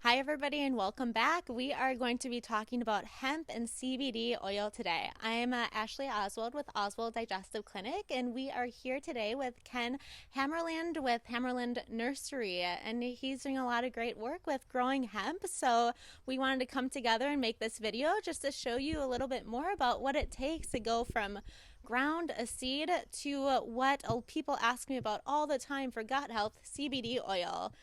Hi, everybody, and welcome back. We are going to be talking about hemp and CBD oil today. I'm Ashley Oswald with Oswald Digestive Clinic, and we are here today with Ken Hammarlund with Hammarlund Nursery, and he's doing a lot of great work with growing hemp. So we wanted to come together and make this video just to show you a little bit more about what it takes to go from ground a seed to what people ask me about all the time for gut health, CBD oil.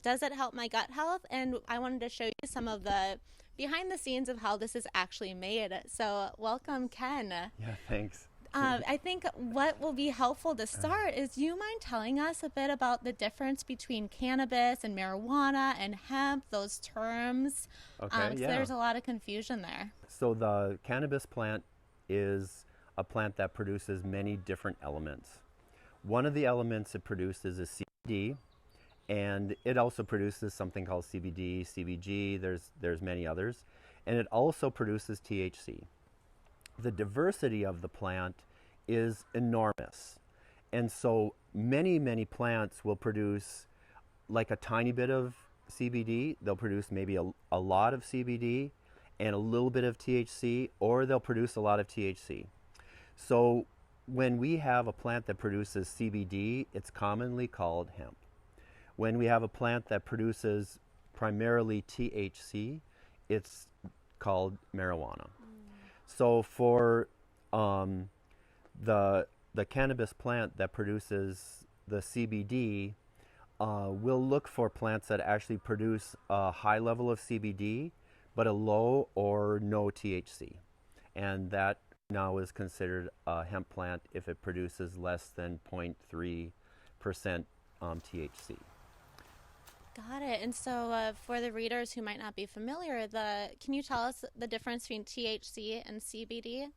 Does it help my gut health? And I wanted to show you some of the behind the scenes of how this is actually made. So welcome, Ken. Yeah, thanks. I think what will be helpful to start is, do you mind telling us a bit about the difference between cannabis and marijuana and hemp, those terms? Okay, 'Cause yeah. there's a lot of confusion there. So the cannabis plant is a plant that produces many different elements. One of the elements it produces is CBD, and it also produces something called CBD, CBG. There's many others, and it also produces THC. The diversity of the plant is enormous, and so many plants will produce like a tiny bit of CBD. They'll produce maybe a lot of CBD and a little bit of THC, or they'll produce a lot of THC. So when we have a plant that produces CBD, it's commonly called hemp. When we have a plant that produces primarily THC, it's called marijuana. So for the cannabis plant that produces the CBD, we'll look for plants that actually produce a high level of CBD, but a low or no THC. And that now is considered a hemp plant if it produces less than 0.3% THC. Got it. And so, for the readers who might not be familiar, can you tell us the difference between THC and CBD?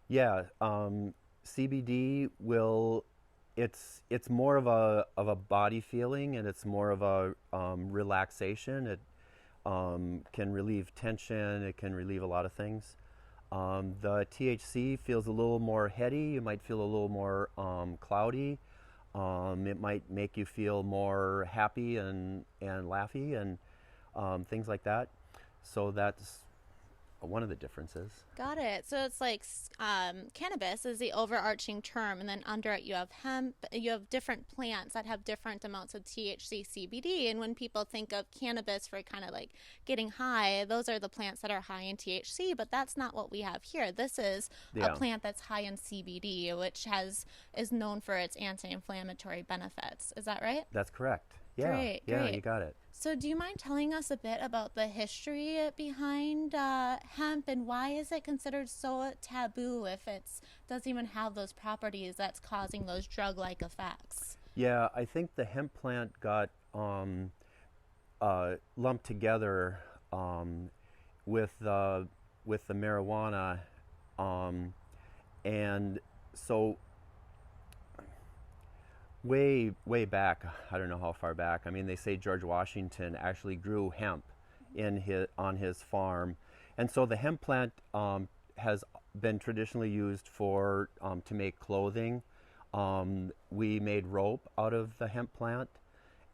Yeah, CBD will, it's more of a body feeling, and it's more of a relaxation. It can relieve tension. It can relieve a lot of things. The THC feels a little more heady. You might feel a little more cloudy. It might make you feel more happy and laughy and things like that. So that's one of the differences. Got it. So it's like cannabis is the overarching term, and then under it you have hemp. You have different plants that have different amounts of THC, CBD. And when people think of cannabis for kind of like getting high, those are the plants that are high in THC. But that's not what we have here. This is a Yeah, plant that's high in CBD, which is known for its anti-inflammatory benefits. Is that right? that's correct. Yeah, Great, yeah, you great. got it. So, do you mind telling us a bit about the history behind hemp, and why is it considered so taboo if it doesn't even have those properties that's causing those drug-like effects? Yeah, I think the hemp plant got lumped together with the marijuana, um, and so way back, I don't know how far back. I mean, they say George Washington actually grew hemp on his farm, and so the hemp plant has been traditionally used for to make clothing. We made rope out of the hemp plant,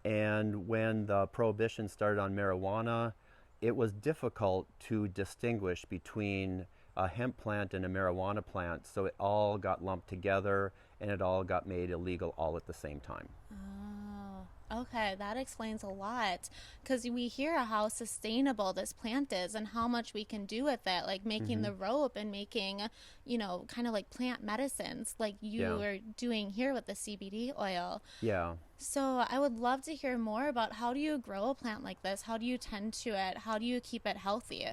and when the prohibition started on marijuana, it was difficult to distinguish between a hemp plant and a marijuana plant, so it all got lumped together and it all got made illegal all at the same time. Oh, okay. That explains a lot. Because we hear how sustainable this plant is and how much we can do with it, like making Hmm. the rope and making, kind of like plant medicines, like you Yeah, are doing here with the CBD oil. yeah, So I would love to hear more about, how do you grow a plant like this? How do you tend to it? How do you keep it healthy?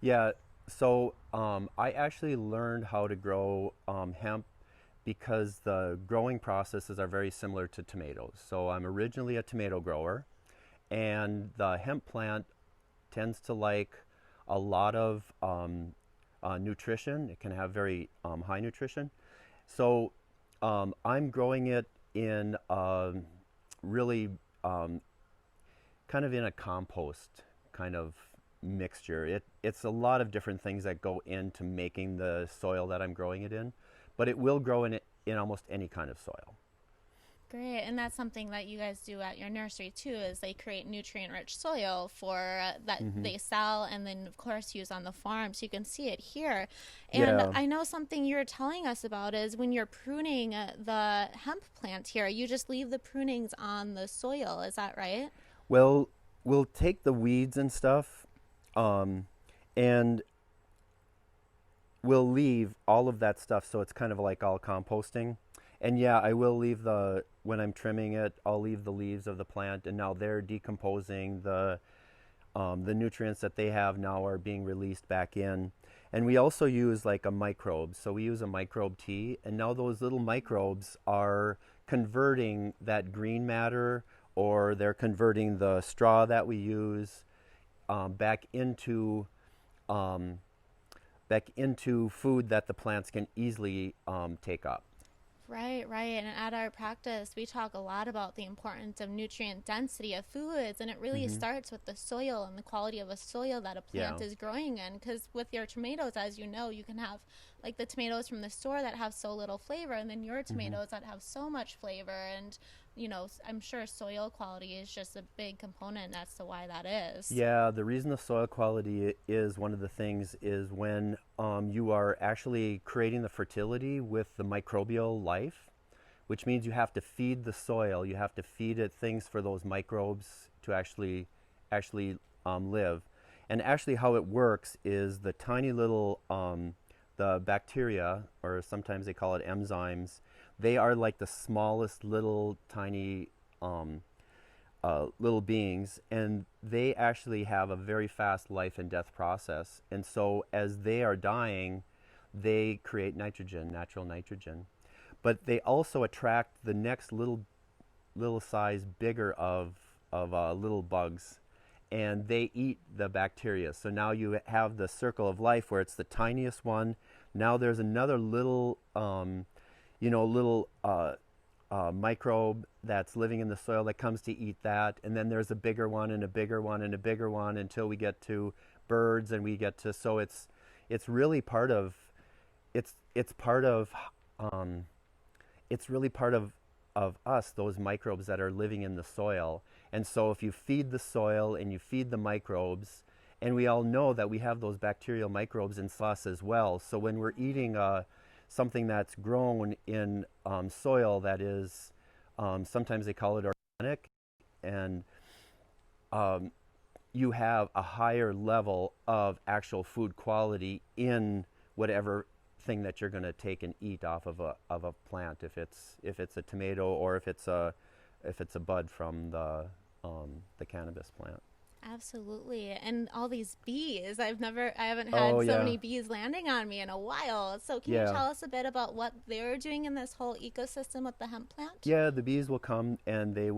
yeah. So I actually learned how to grow hemp because the growing processes are very similar to tomatoes. So I'm originally a tomato grower, and the hemp plant tends to like a lot of nutrition. It can have very high nutrition. So I'm growing it in really kind of in a compost kind of mixture. It's a lot of different things that go into making the soil that I'm growing it in, but it will grow in almost any kind of soil. great. And that's something that you guys do at your nursery too, is they create nutrient-rich soil for that Hmm. they sell and then of course use on the farm. So you can see it here. And Yeah. I know something you're telling us about is when you're pruning the hemp plant here, you just leave the prunings on the soil. Is that right? Well, we'll take the weeds and stuff, um, and we'll leave all of that stuff, so it's kind of like all composting. And yeah, I will leave when I'm trimming it, I'll leave the leaves of the plant, and now they're decomposing. The nutrients that they have now are being released back in. And we also use like a microbe. So we use a microbe tea, and now those little microbes are converting that green matter, or they're converting the straw that we use back into um, food that the plants can easily take up. Right, right. And at our practice, we talk a lot about the importance of nutrient density of foods. And it really Hmm. starts with the soil and the quality of a soil that a Yeah. plant is growing in. Because with your tomatoes, as you know, you can have like the tomatoes from the store that have so little flavor, and then your Hmm. tomatoes that have so much flavor. And, you know, I'm sure soil quality is just a big component as to why that is. Yeah, the reason the soil quality is one of the things is when you are actually creating the fertility with the microbial life, which means you have to feed the soil, you have to feed it things for those microbes to actually live. And actually, how it works is the tiny little the bacteria, or sometimes they call it enzymes. They are like the smallest little tiny um, little beings, and they actually have a very fast life and death process. And so, as they are dying, they create nitrogen, natural nitrogen. But they also attract the next little size bigger of little bugs, and they eat the bacteria. So now you have the circle of life where it's the tiniest one. Now there's another little, little microbe that's living in the soil that comes to eat that, and then there's a bigger one and a bigger one and a bigger one until we get to birds, and we get to so it's really part of it's part of um, it's really part of us, those microbes that are living in the soil. And so if you feed the soil and you feed the microbes, and we all know that we have those bacterial microbes in us as well. So when we're eating something that's grown in soil that is, sometimes they call it organic, and um, you have a higher level of actual food quality in whatever thing that you're going to take and eat off of a plant, if it's a tomato, or if it's a bud from the cannabis plant. Absolutely. And all these bees. I haven't Oh had so yeah. many bees landing on me in a while. So can you Yeah. tell us a bit about what they're doing in this whole ecosystem with the hemp plant? Yeah, the bees will come, and they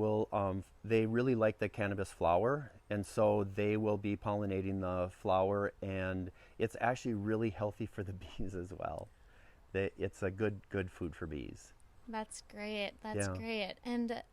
really like the cannabis flower, and so they will be pollinating the flower, and it's actually really healthy for the bees as well. It's a good food for bees. That's great. That's Yeah. great. And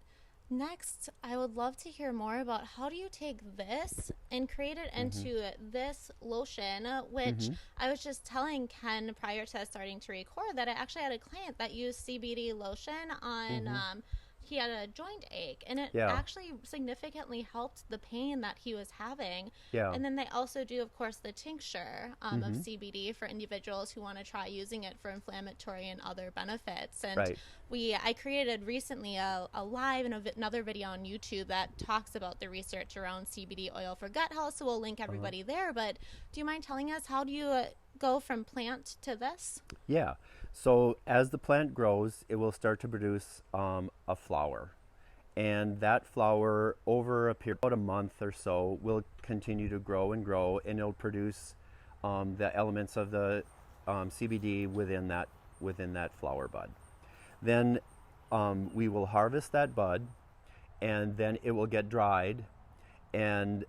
next, I would love to hear more about how do you take this and create it Mhm. into this lotion, which Mhm. I was just telling Ken prior to us starting to record that I actually had a client that used CBD lotion on. Mhm. He had a joint ache, and it Yeah. actually significantly helped the pain that he was having. Yeah. And then they also do, of course, the tincture of Mhm. CBD for individuals who want to try using it for inflammatory and other benefits. And Right. I created recently a live and another video on YouTube that talks about the research around CBD oil for gut health. So we'll link Uh-huh. everybody there. But do you mind telling us how do you go from plant to this? Yeah. So as the plant grows, it will start to produce a flower. And that flower, over a period about a month or so, will continue to grow and grow, and it'll produce the elements of the CBD within that flower bud. Then we will harvest that bud, and then it will get dried, and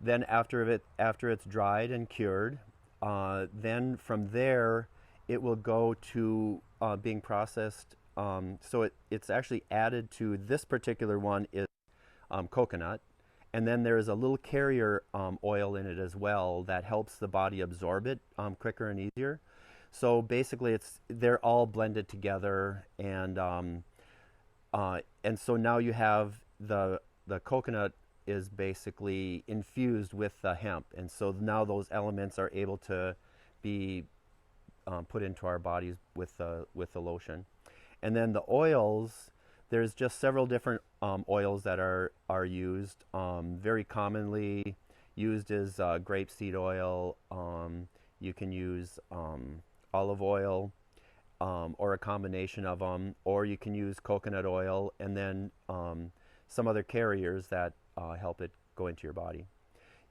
then after it's dried and cured, then from there it will go to being processed. So it's actually added to this particular one is coconut, and then there's a little carrier oil in it as well that helps the body absorb it quicker and easier. So basically, they're all blended together, and And so now you have the coconut is basically infused with the hemp, and so now those elements are able to be put into our bodies with the lotion. And then the oils, there's just several different oils that are used. Very commonly used is grapeseed oil. You can use olive oil, or a combination of them, or you can use coconut oil, and then some other carriers that help it go into your body.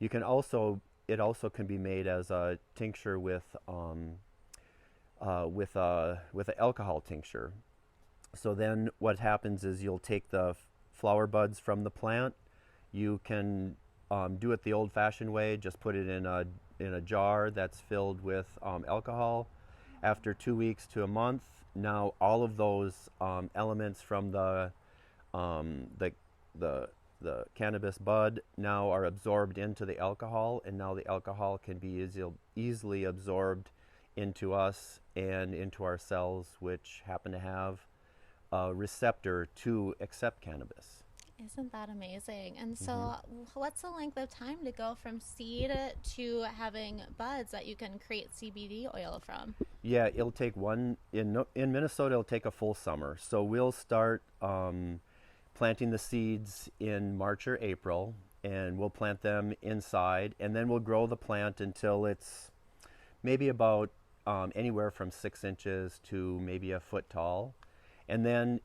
You can also It also can be made as a tincture with an alcohol tincture. So then what happens is you'll take the flower buds from the plant. You can do it the old-fashioned way. Just put it in a jar that's filled with alcohol. After 2 weeks to a month, now all of those elements from um, the the cannabis bud now are absorbed into the alcohol, and now the alcohol can be easily absorbed into us and into our cells, which happen to have a receptor to accept cannabis. Isn't that amazing? And hmm so, what's the length of time to go from seed to having buds that you can create CBD oil from? Yeah, it'll take in Minnesota. It'll take a full summer. So we'll start planting the seeds in March or April, and we'll plant them inside, and then we'll grow the plant until it's maybe about anywhere from 6 inches to maybe a foot tall. And then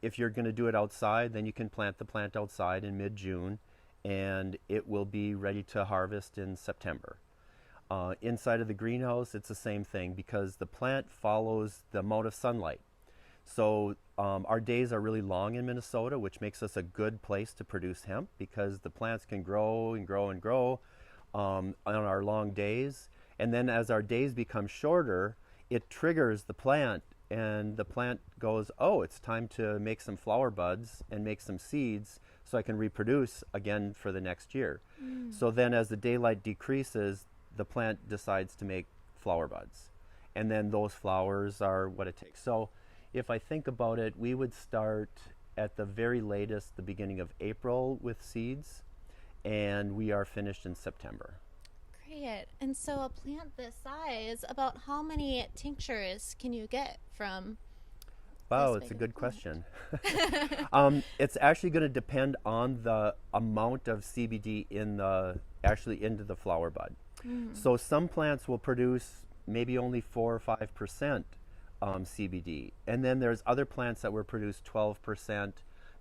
if you're going to do it outside, then you can plant the plant outside in mid-June, and it will be ready to harvest in September. Inside of the greenhouse, it's the same thing because the plant follows the amount of sunlight. So our days are really long in Minnesota, which makes us a good place to produce hemp because the plants can grow and grow and grow on our long days. And then as our days become shorter, it triggers the plant, and the plant goes, oh, it's time to make some flower buds and make some seeds so I can reproduce again for the next year. So then as the daylight decreases, the plant decides to make flower buds. And then those flowers are what it takes. So if I think about it, we would start at the very latest, the beginning of April with seeds, and we are finished in September. Great. And so, a plant this size, about how many tinctures can you get from Wow, this it's a big of a good plant? question. It's actually going to depend on the amount of CBD actually into the flower bud. So some plants will produce maybe only 4 or 5% CBD, and then there's other plants that will produce 12%,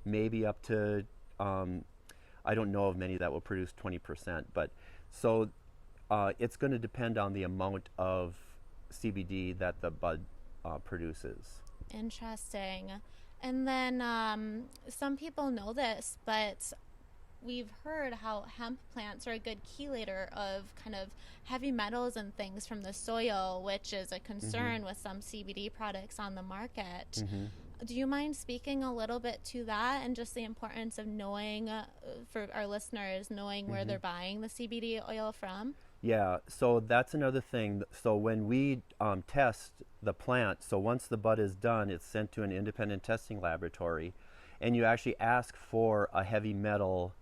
maybe up to I don't know of many that will produce 20%. But so it's going to depend on the amount of CBD that the bud produces. Interesting. And then some people know this, but we've heard how hemp plants are a good chelator of kind of heavy metals and things from the soil, which is a hmm concern with some CBD products on the market. hmm Do you mind speaking a little bit to that and just the importance of knowing, for our listeners, knowing where hmm they're buying the CBD oil from? Yeah, so that's another thing. So when we test the plant, so once the bud is done, it's sent to an independent testing laboratory, and you actually ask for a heavy metal,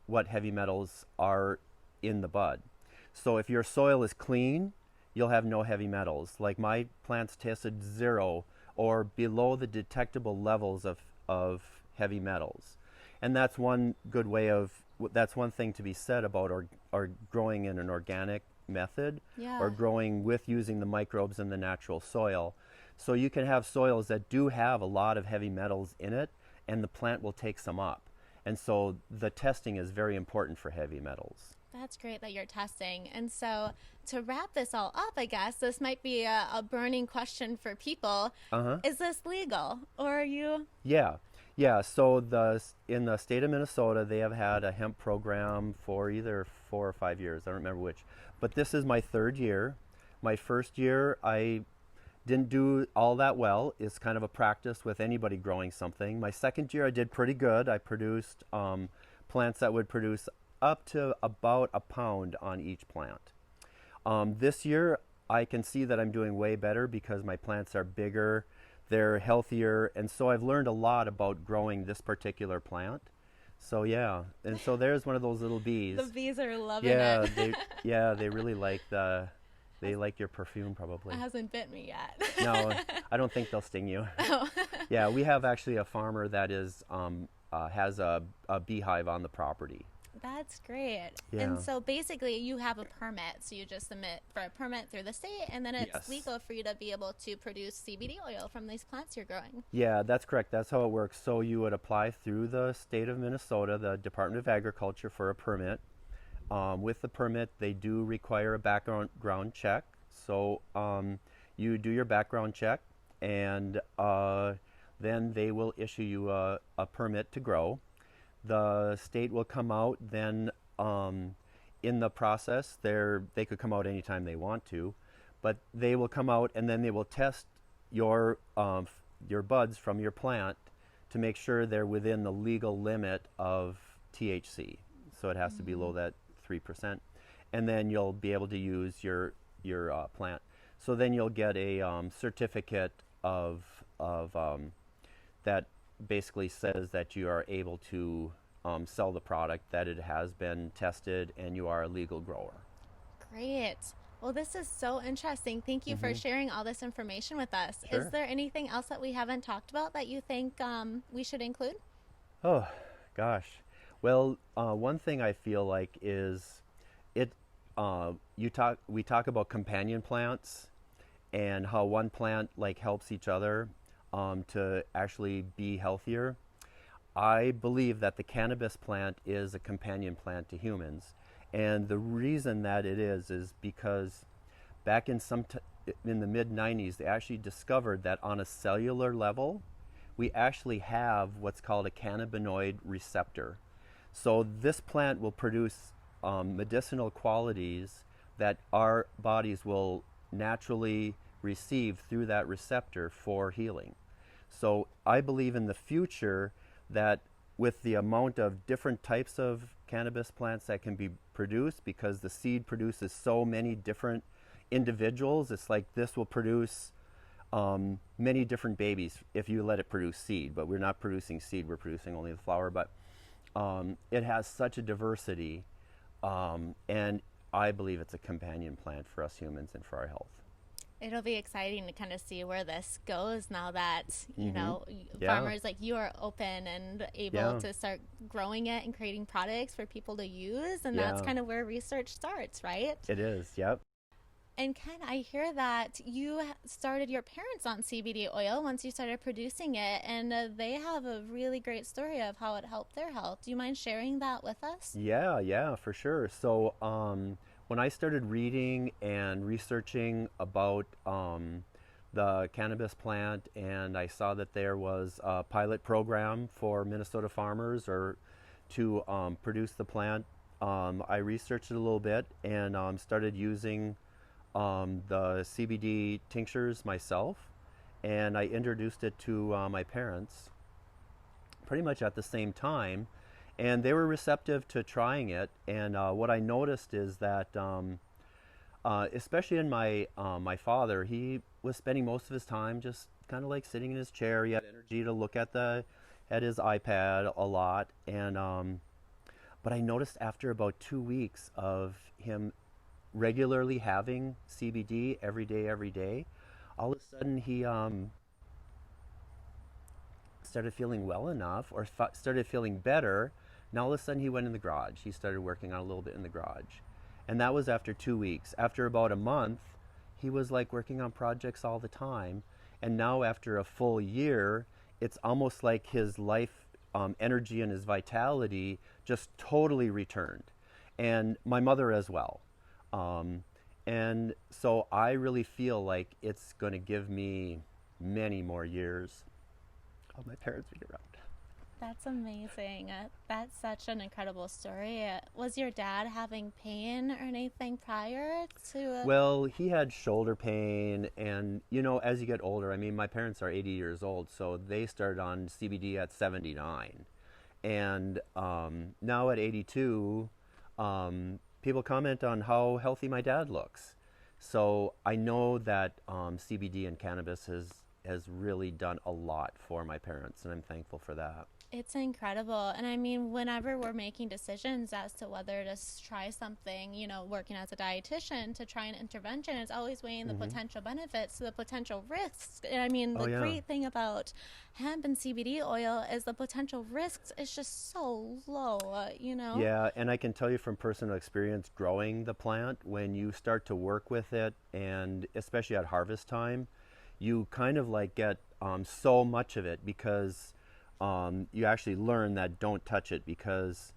what heavy metals are in the bud. So if your soil is clean, you'll have no heavy metals. Like my plants tested zero or below the detectable levels of heavy metals. And that's one thing to be said about or growing in an organic method or Yeah. growing with using the microbes in the natural soil. So you can have soils that do have a lot of heavy metals in it, and the plant will take some up. And so the testing is very important for heavy metals. That's great that you're testing. And so, to wrap this all up, I guess this might be a burning question for people. Uh-huh. Is this legal? Or are you? Yeah. Yeah, so in the state of Minnesota, they have had a hemp program for either 4 or 5 years. I don't remember which. But this is my third year. My first year, I didn't do all that well. It's kind of a practice with anybody growing something. My second year, I did pretty good. I produced plants that would produce up to about a pound on each plant. This year, I can see that I'm doing way better because my plants are bigger. they're healthier, and so I've learned a lot about growing this particular plant. So yeah, and so there's one of those little bees. The bees are loving Yeah, it. they really like they like your perfume It probably. hasn't bit me yet. No, I don't think they'll sting you. Oh. Yeah, we have actually a farmer that is has a beehive on the property. That's great. And Yeah. so basically, you have a permit. So you just submit for a permit through the state, and then it's Yes. legal for you to be able to produce CBD oil from these plants you're growing. Yeah, that's correct. That's how it works. So you would apply through the state of Minnesota, the Department of Agriculture, for a permit. With the permit, they do require a background check. So you do your background check, and then they will issue you a permit to grow. The state will come out then in the process. They could come out anytime they want to, but they will come out and then they will test your buds from your plant to make sure they're within the legal limit of THC. So it has to be below that 3%, and then you'll be able to use your plant. So then you'll get a certificate of that basically says that you are able to sell the product, that it has been tested, and you are a legal grower. Great. Well, this is so interesting. Thank you for sharing all this information with us. Is Sure. there anything else that we haven't talked about that you think we should include? Oh, gosh. Well, one thing I feel like is it. We talk about companion plants and how one plant like helps each other to actually be healthier. I believe that the cannabis plant is a companion plant to humans, and the reason that it is because back in the mid 90s, they actually discovered that on a cellular level, we actually have what's called a cannabinoid receptor. So this plant will produce medicinal qualities that our bodies will naturally receive through that receptor for healing. So I believe in the future that with the amount of different types of cannabis plants that can be produced, because the seed produces so many different individuals, it's like this will produce many different babies if you let it produce seed. But we're not producing seed, we're producing only the flower. But it has such a diversity, and I believe it's a companion plant for us humans and for our health. It'll be exciting to kind of see where this goes now that, you know, Yeah. farmers like you are open and able Yeah. to start growing it and creating products for people to use. And that's Yeah. kind of where research starts, right? It is, yep. And Ken, I hear that you started your parents on CBD oil once you started producing it, and they have a really great story of how it helped their health. Do you mind sharing that with us? Yeah, for sure. So when I started reading and researching about the cannabis plant, and I saw that there was a pilot program for Minnesota farmers or to produce the plant, I researched it a little bit and started using the CBD tinctures myself, and I introduced it to my parents pretty much at the same time, and they were receptive to trying it. And what I noticed is that, especially in my father, he was spending most of his time just kind of like sitting in his chair. He had energy to look at his iPad a lot, and but I noticed after about 2 weeks of him regularly having CBD every day, all of a sudden he started feeling well enough, or started feeling better. Now all of a sudden he went in the garage. He started working on a little bit in the garage. And that was after 2 weeks. After about a month, he was like working on projects all the time. And now after a full year, it's almost like his life energy and his vitality just totally returned. And my mother as well. And so I really feel like it's going to give me many more years of my parents being around. That's amazing. That's such an incredible story. Was your dad having pain or anything prior to? Well, he had shoulder pain, and as you get older, I mean, my parents are 80 years old, so they started on CBD at 79. And now at 82, people comment on how healthy my dad looks. So I know that CBD and cannabis has really done a lot for my parents, and I'm thankful for that. It's incredible. And I mean, whenever we're making decisions as to whether to try something, you know, working as a dietitian to try an intervention, it's always weighing the potential benefits to the potential risks. And I mean, Oh the yeah. great thing about hemp and CBD oil is the potential risks is just so low, you know? Yeah, and I can tell you from personal experience growing the plant, when you start to work with it, and especially at harvest time, you kind of like get so much of it because you actually learn that don't touch it because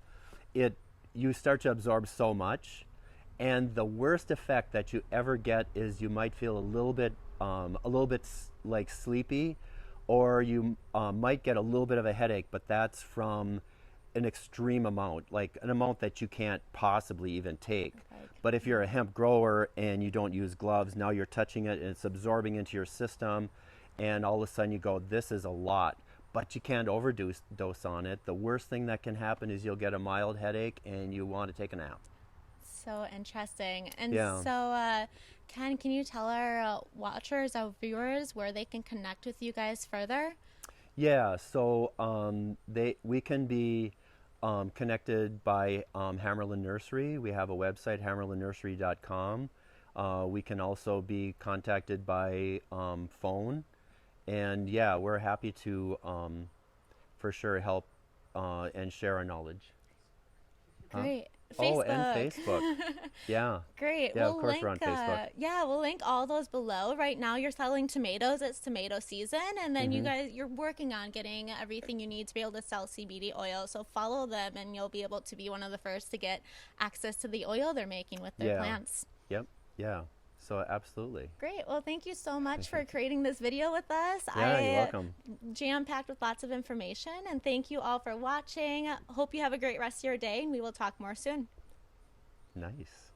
it you start to absorb so much, and the worst effect that you ever get is you might feel like sleepy, or you might get a little bit of a headache, but that's from an extreme amount, like an amount that you can't possibly even take. Like, But if you're a hemp grower and you don't use gloves, now you're touching it and it's absorbing into your system, and all of a sudden you go, this is a lot. But you can't overdose on it. The worst thing that can happen is you'll get a mild headache and you want to take a nap. so interesting. And Yeah. so, Ken, can you tell our watchers, our viewers, where they can connect with you guys further? Yeah, so we can be connected by Hammarlund Nursery. We have a website, hammarlundnursery.com. We can also be contacted by phone. And yeah, we're happy to for sure help and share our knowledge. Huh? Great. Oh, and Facebook. Facebook. Yeah. Great. Yeah, of course we're on Facebook. Yeah, we'll link all those below. Right now you're selling tomatoes. It's tomato season, and then Mm-hmm. you're working on getting everything you need to be able to sell CBD oil. So follow them and you'll be able to be one of the first to get access to the oil they're making with their Yeah. plants. Yep. Yeah. So absolutely. Great. Well, thank you so much for creating this video with us. Yeah, you're welcome. Jam-packed with lots of information, and thank you all for watching. Hope you have a great rest of your day, and we will talk more soon. Nice.